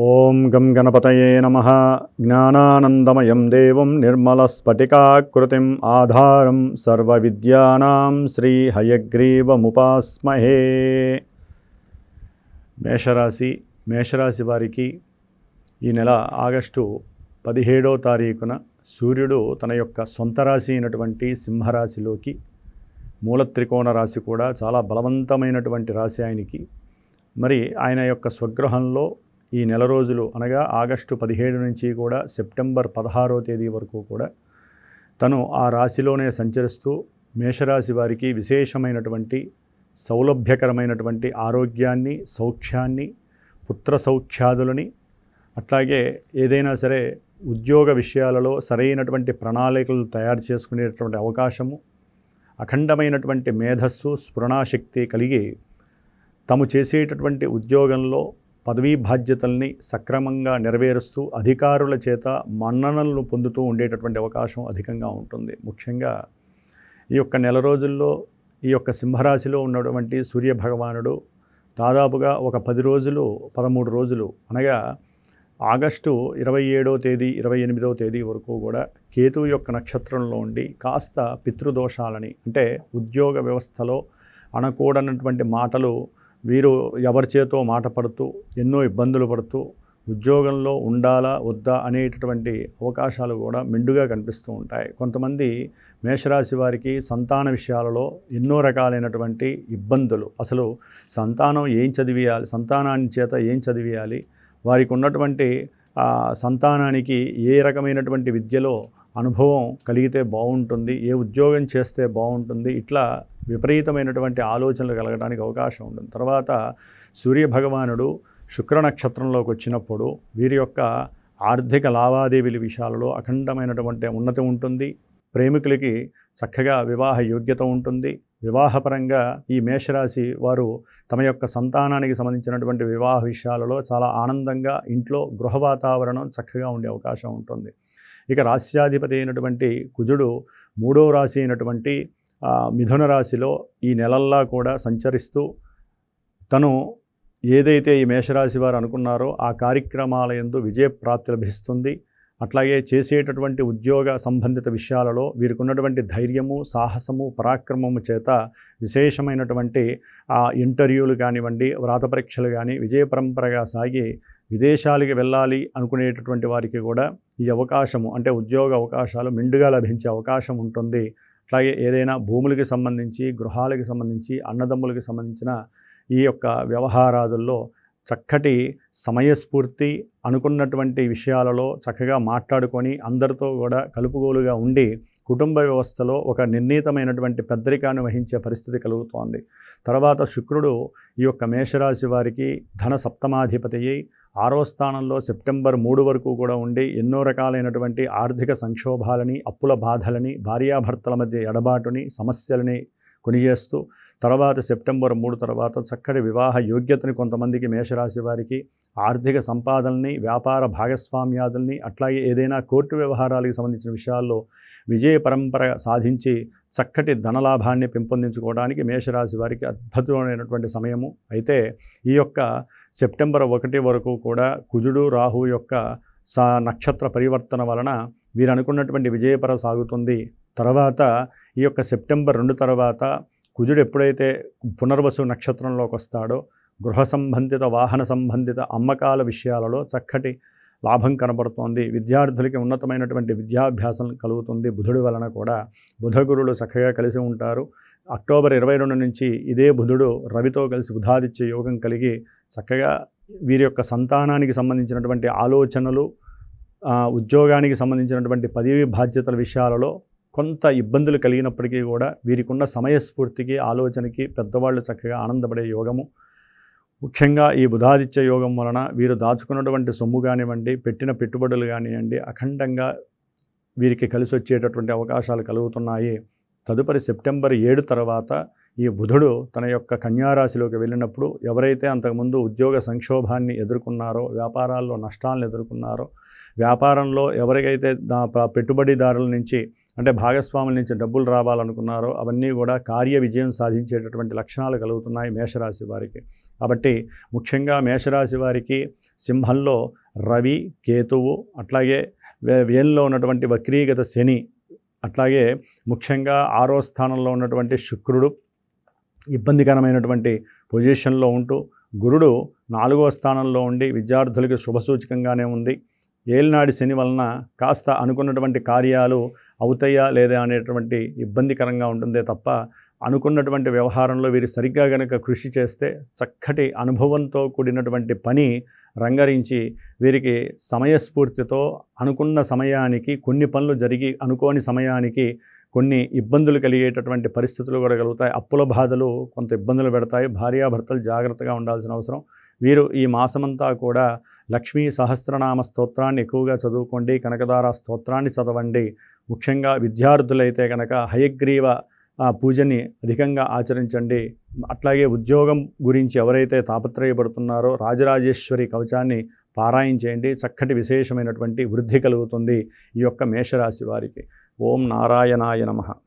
ఓం గం గణపతయే నమః. జ్ఞానానందమయం దేవం నిర్మలస్ఫటికాకృతిం ఆధారం సర్వవిద్యానాం శ్రీ హయగ్రీవముపాస్మహే. మేషరాశి వారికి ఈ నెల ఆగస్టు 17వ తారీఖున సూర్యుడు తన యొక్క సొంత రాశి అయినటువంటి సింహరాశిలోకి, మూల త్రికోణ రాశి కూడా చాలా బలవంతమైనటువంటి రాశి ఆయనకి, మరి ఆయన యొక్క స్వగృహంలో ఈ నెల రోజులు అనగా ఆగస్టు 17 నుంచి కూడా సెప్టెంబర్ 16వ తేదీ వరకు కూడా తను ఆ రాశిలోనే సంచరిస్తూ మేషరాశి వారికి విశేషమైనటువంటి సౌలభ్యకరమైనటువంటి ఆరోగ్యాన్ని, సౌఖ్యాన్ని, పుత్ర సౌఖ్యాదులని, అట్లాగే ఏదైనా సరే ఉద్యోగ విషయాలలో సరైనటువంటి ప్రణాళికలు తయారు చేసుకునేటువంటి అవకాశము, అఖండమైనటువంటి మేధస్సు, స్ఫురణాశక్తి కలిగి తాము చేసేటటువంటి ఉద్యోగంలో పదవీ బాధ్యతల్ని సక్రమంగా నెరవేరుస్తూ అధికారుల చేత మన్ననలను పొందుతూ ఉండేటటువంటి అవకాశం అధికంగా ఉంటుంది. ముఖ్యంగా ఈ యొక్క నెల రోజుల్లో ఈ యొక్క సింహరాశిలో ఉన్నటువంటి సూర్యభగవానుడు దాదాపుగా ఒక 13 రోజులు అనగా ఆగస్టు 27వ తేదీ 28వ తేదీ వరకు కూడా కేతువు యొక్క నక్షత్రంలో ఉండి కాస్త పితృదోషాలని, అంటే ఉద్యోగ వ్యవస్థలో అనకూడనటువంటి మాటలు వీరు ఎవరి చేతో మాట పడుతూ ఎన్నో ఇబ్బందులు పడుతూ ఉద్యోగంలో ఉండాలా వద్దా అనేటటువంటి అవకాశాలు కూడా మెండుగా కనిపిస్తూ ఉంటాయి. కొంతమంది మేషరాశి వారికి సంతాన విషయాలలో ఎన్నో రకాలైనటువంటి ఇబ్బందులు, అసలు సంతానాన్ని చేత ఏం చదివియాలి, వారికి ఉన్నటువంటి సంతానానికి ఏ రకమైనటువంటి విద్యలో అనుభవం కలిగితే బాగుంటుంది, ఏ ఉద్యోగం చేస్తే బాగుంటుంది, ఇట్లా విపరీతమైనటువంటి ఆలోచనలు కలగడానికి అవకాశం ఉంటుంది. తర్వాత సూర్యభగవానుడు శుక్ర నక్షత్రంలోకి వచ్చినప్పుడు వీరి యొక్క ఆర్థిక లావాదేవీల విషయాలలో అఖండమైనటువంటి ఉన్నతి ఉంటుంది. ప్రేమికులకి చక్కగా వివాహ యోగ్యత ఉంటుంది. వివాహపరంగా ఈ మేషరాశి వారు తమ యొక్క సంతానానికి సంబంధించినటువంటి వివాహ విషయాలలో చాలా ఆనందంగా ఇంట్లో గృహ వాతావరణం చక్కగా ఉండే అవకాశం ఉంటుంది. ఇక రాశ్యాధిపతి అయినటువంటి కుజుడు 3వ రాశి అయినటువంటి మిథున రాశిలో ఈ నెలల్లా కూడా సంచరిస్తూ తను ఏదైతే ఈ మేషరాశి వారు అనుకున్నారో ఆ కార్యక్రమాల యందు విజయప్రాప్తి లభిస్తుంది. అట్లాగే చేసేటటువంటి ఉద్యోగ సంబంధిత విషయాలలో వీరికి ఉన్నటువంటి ధైర్యము, సాహసము, పరాక్రమము చేత విశేషమైనటువంటి ఇంటర్వ్యూలు కానివ్వండి, వ్రాత పరీక్షలు కానీ విజయ పరంపరగా సాగి విదేశాలకి వెళ్ళాలి అనుకునేటటువంటి వారికి కూడా ఈ అవకాశము, అంటే ఉద్యోగ అవకాశాలు మెండుగా లభించే అవకాశం ఉంటుంది. అట్లాగే ఏదైనా భూములకి సంబంధించి, గృహాలకి సంబంధించి, అన్నదమ్ములకి సంబంధించిన ఈ యొక్క వ్యవహారాదుల్లో చక్కటి సమయస్ఫూర్తి, అనుకున్నటువంటి విషయాలలో చక్కగా మాట్లాడుకొని అందరితో కూడా కలుపుగోలుగా ఉండి కుటుంబ వ్యవస్థలో ఒక నిర్ణీతమైనటువంటి పెద్దరికాన్ని వహించే పరిస్థితి కలుగుతోంది. తర్వాత శుక్రుడు ఈ యొక్క మేషరాశి వారికి ధన సప్తమాధిపతి అయి 6వ స్థానంలో సెప్టెంబర్ 3 వరకు కూడా ఉండి ఎన్నో రకాలైనటువంటి ఆర్థిక సంక్షోభాలని, అప్పుల బాధలని, భార్యాభర్తల మధ్య ఎడబాటుని, సమస్యలని కొనిచేస్తూ తర్వాత సెప్టెంబర్ 3 తర్వాత చక్కటి వివాహ యోగ్యతని కొంతమందికి మేషరాశి వారికి, ఆర్థిక సంపాదనని, వ్యాపార భాగస్వామ్యాదుల్ని, అట్లాగే ఏదైనా కోర్టు వ్యవహారాలకు సంబంధించిన విషయాల్లో విజయ పరంపర సాధించి చక్కటి ధనలాభాన్ని పెంపొందించుకోవడానికి మేషరాశి వారికి అద్భుతమైనటువంటి సమయము. అయితే ఈ యొక్క సెప్టెంబర్ 1 వరకు కూడా కుజుడు, రాహు యొక్క నక్షత్ర పరివర్తన వలన వీరు అనుకున్నటువంటి విజయపర సాగుతుంది. తర్వాత ఈ యొక్క సెప్టెంబర్ 2 తర్వాత కుజుడు ఎప్పుడైతే పునర్వసు నక్షత్రంలోకి వస్తాడో గృహ సంబంధిత, వాహన సంబంధిత అమ్మకాల విషయాలలో చక్కటి లాభం కనబడుతోంది. విద్యార్థులకి ఉన్నతమైనటువంటి విద్యాభ్యాసం కలుగుతుంది. బుధుడు వలన కూడా బుధగురులు చక్కగా కలిసి ఉంటారు. అక్టోబర్ 22 నుంచి ఇదే బుధుడు రవితో కలిసి బుధాదిత్య యోగం కలిగి చక్కగా వీరి యొక్క సంతానానికి సంబంధించినటువంటి ఆలోచనలు, ఉద్యోగానికి సంబంధించినటువంటి పదవీ బాధ్యతల విషయాలలో కొంత ఇబ్బందులు కలిగినప్పటికీ కూడా వీరికి ఉన్న సమయస్ఫూర్తికి, ఆలోచనకి పెద్దవాళ్ళు చక్కగా ఆనందపడే యోగము. ముఖ్యంగా ఈ బుధాదిత్య యోగం వలన వీరు దాచుకున్నటువంటి సొమ్ము కానివ్వండి, పెట్టిన పెట్టుబడులు కానివ్వండి అఖండంగా వీరికి కలిసి వచ్చేటటువంటి అవకాశాలు కలుగుతున్నాయి. తదుపరి సెప్టెంబర్ 7 తర్వాత ఈ బుధుడు తన యొక్క కన్యారాశిలోకి వెళ్ళినప్పుడు ఎవరైతే అంతకుముందు ఉద్యోగ సంక్షోభాన్ని ఎదుర్కొన్నారో, వ్యాపారాల్లో నష్టాలను ఎదుర్కొన్నారో, వ్యాపారంలో ఎవరికైతే పెట్టుబడిదారుల నుంచి అంటే భాగస్వాముల నుంచి డబ్బులు రావాలనుకున్నారో అవన్నీ కూడా కార్య విజయం సాధించేటటువంటి లక్షణాలు కలుగుతున్నాయి మేషరాశి వారికి. కాబట్టి ముఖ్యంగా మేషరాశి వారికి సింహంలో రవి, కేతువు, అట్లాగే వేల్లో ఉన్నటువంటి వక్రీగత శని, అట్లాగే ముఖ్యంగా 6వ స్థానంలో ఉన్నటువంటి శుక్రుడు ఇబ్బందికరమైనటువంటి పొజిషన్లో ఉంటూ, గురుడు 4వ స్థానంలో ఉండి విద్యార్థులకు శుభసూచకంగానే ఉంది. ఏలినాడి శని వలన కాస్త అనుకున్నటువంటి కార్యాలు అవుతాయా లేదా అనేటువంటి ఇబ్బందికరంగా ఉంటుందే తప్ప అనుకున్నటువంటి వ్యవహారంలో వీరు సరిగ్గా గనక కృషి చేస్తే చక్కటి అనుభవంతో కూడినటువంటి పని రంగరించి వీరికి సమయస్ఫూర్తితో అనుకున్న సమయానికి కొన్ని పనులు జరిగి అనుకోని సమయానికి కొన్ని ఇబ్బందులు కలిగేటటువంటి పరిస్థితులు కూడా కలుగుతాయి. అప్పుల బాధలు కొంత ఇబ్బందులు పెడతాయి. భార్యాభర్తలు జాగ్రత్తగా ఉండాల్సిన అవసరం. వీరు ఈ మాసమంతా కూడా లక్ష్మీ సహస్రనామ స్తోత్రాన్ని ఎక్కువగా చదువుకోండి, కనకదార స్తోత్రాన్ని చదవండి. ముఖ్యంగా విద్యార్థులైతే కనుక హయగ్రీవ పూజని అధికంగా ఆచరించండి. అట్లాగే ఉద్యోగం గురించి ఎవరైతే తాపత్రయపడుతున్నారో రాజరాజేశ్వరి కవచాన్ని పారాయణ చేయండి. చక్కటి విశేషమైనటువంటి వృద్ధి కలుగుతుంది ఈ యొక్క మేషరాశి వారికి. ఓం నారాయణాయ నమః.